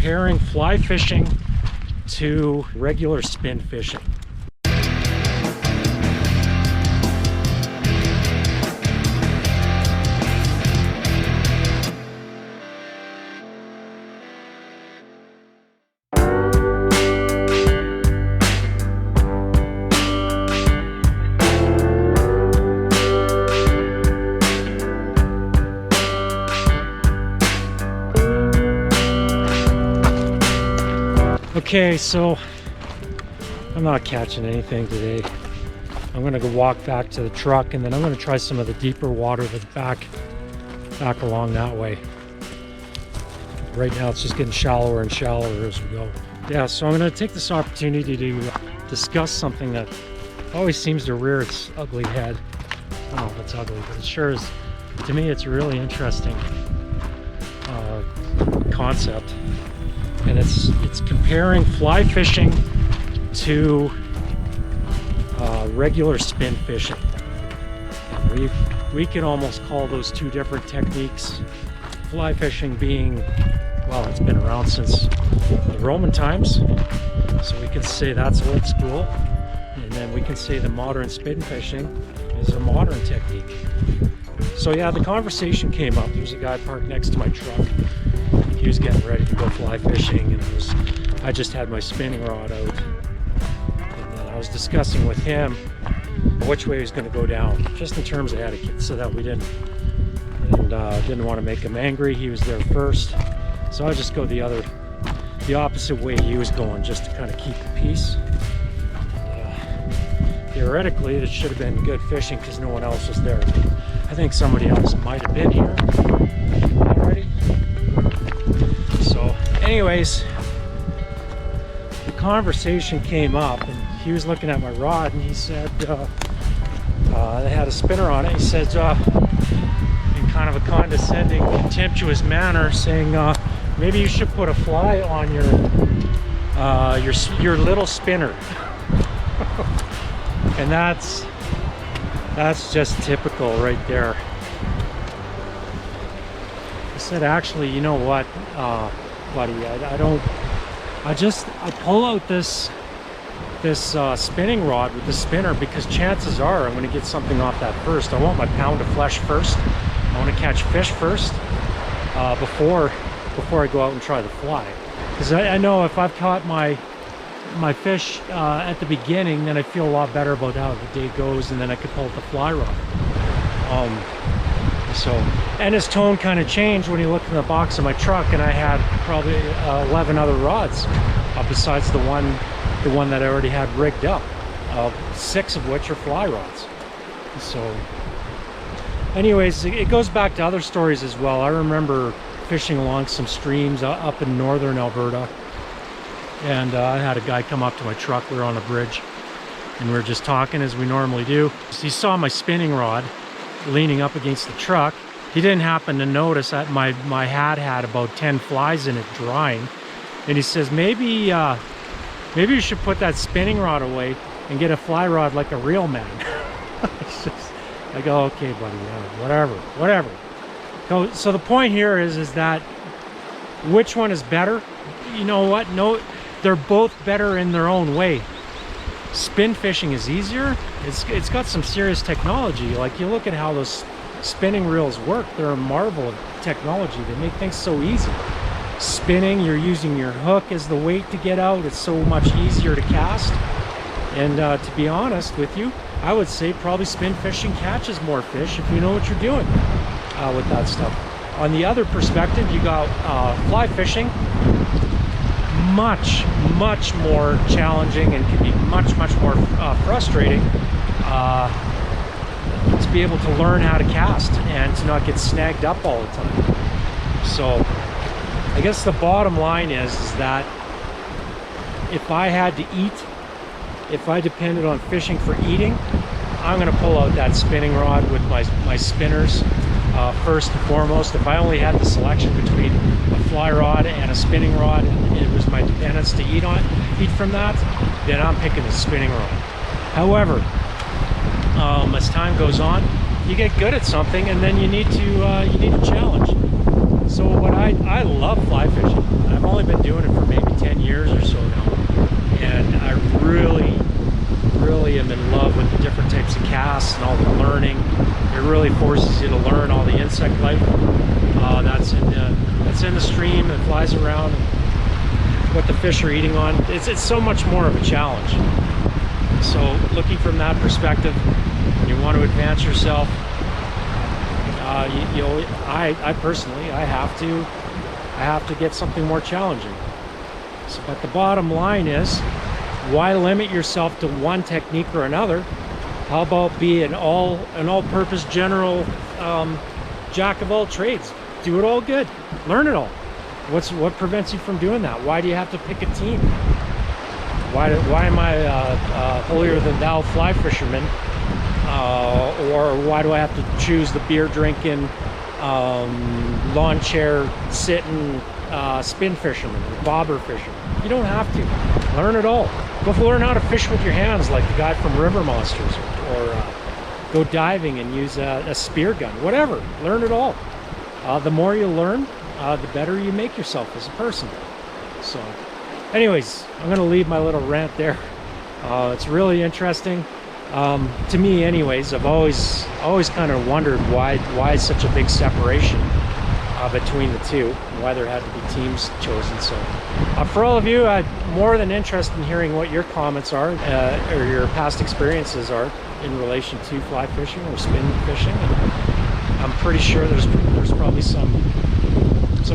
comparing fly fishing to regular spin fishing. Okay, so I'm not catching anything today. I'm gonna go walk back to the truck, and then I'm gonna try some of the deeper water that's back along that way. Right now it's just getting shallower and shallower as we go. Yeah, so I'm gonna take this opportunity to discuss something that always seems to rear its ugly head. I don't know if it's ugly, but it sure is. To me, it's a really interesting concept. And it's comparing fly fishing to regular spin fishing. And we can almost call those two different techniques. Fly fishing being, well, it's been around since the Roman times, so we can say that's old school. And then we can say the modern spin fishing is a modern technique. So yeah, the conversation came up. There was a guy parked next to my truck. He was getting ready to go fly fishing, and I just had my spinning rod out, and then I was discussing with him which way he was going to go down, just in terms of etiquette, so that we didn't want to make him angry. He was there first, so I just go the opposite way he was going, just to kind of keep the peace. Theoretically, it should have been good fishing because no one else was there. I think somebody else might have been here already. So anyways, the conversation came up, and he was looking at my rod, and he said, they had a spinner on it. He said, in kind of a condescending, contemptuous manner, saying, maybe you should put a fly on your little spinner. And that's just typical right there. I said, actually, you know what, buddy, I pull out this spinning rod with the spinner because chances are I'm going to get something off that first. I want my pound of flesh first. I want to catch fish first before I go out and try the fly. Because I know if I've caught my fish at the beginning, then I feel a lot better about how the day goes, and then I could pull out the fly rod. And his tone kind of changed when he looked in the box of my truck, and I had probably 11 other rods besides the one that I already had rigged up, 6 of which are fly rods. So anyways, it goes back to other stories as well. I remember fishing along some streams up in northern Alberta, and I had a guy come up to my truck. We were on a bridge, and we were just talking as we normally do. So he saw my spinning rod leaning up against the truck. He didn't happen to notice that my hat had about 10 flies in it drying, and he says, maybe you should put that spinning rod away and get a fly rod like a real man. I go, okay, buddy, whatever. So the point here is that which one is better? You know what? No, they're both better in their own way. Spin fishing is easier. It's got some serious technology. Like, you look at how those spinning reels work. They're a marvel of technology. They make things so easy. Spinning, you're using your hook as the weight to get out. It's so much easier to cast. And to be honest with you, I would say probably spin fishing catches more fish if you know what you're doing with that stuff. On the other perspective, you got fly fishing. Much more challenging, and can be much more frustrating to be able to learn how to cast and to not get snagged up all the time. So I guess the bottom line is that if I had to eat, if I depended on fishing for eating, I'm going to pull out that spinning rod with my spinners first and foremost. If I only had the selection between a fly rod and a spinning rod, and it was my dependence to eat from that, then I'm picking the spinning rod. However, as time goes on, you get good at something, and then you need to challenge. So I love fly fishing. I've only been doing ground, what the fish are eating on. It's so much more of a challenge. So looking from that perspective, when you want to advance yourself, I personally, I have to get something more challenging. So, but the bottom line is, why limit yourself to one technique or another? How about be an all-purpose general jack of all trades? Do it all good, learn it all. What prevents you from doing that? Why do you have to pick a team? Why am I a holier than thou fly fisherman? Or why do I have to choose the beer drinking, lawn chair sitting spin fisherman, or bobber fisherman? You don't have to. Learn it all. Go learn how to fish with your hands like the guy from River Monsters, or go diving and use a spear gun. Whatever. Learn it all. The more you learn, the better you make yourself as a person. So anyways, I'm going to leave my little rant there. It's really interesting. To me anyways. I've always kind of wondered why such a big separation between the two, why there had to be teams chosen. So for all of you, I'm more than interested in hearing what your comments are, or your past experiences are in relation to fly fishing or spin fishing. And I'm pretty sure there's probably some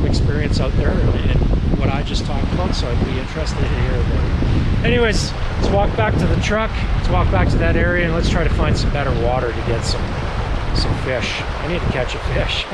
experience out there in what I just talked about, so I'd be interested to hear about it. Anyways, let's walk back to the truck, let's walk back to that area, and let's try to find some better water to get some fish. I need to catch a fish.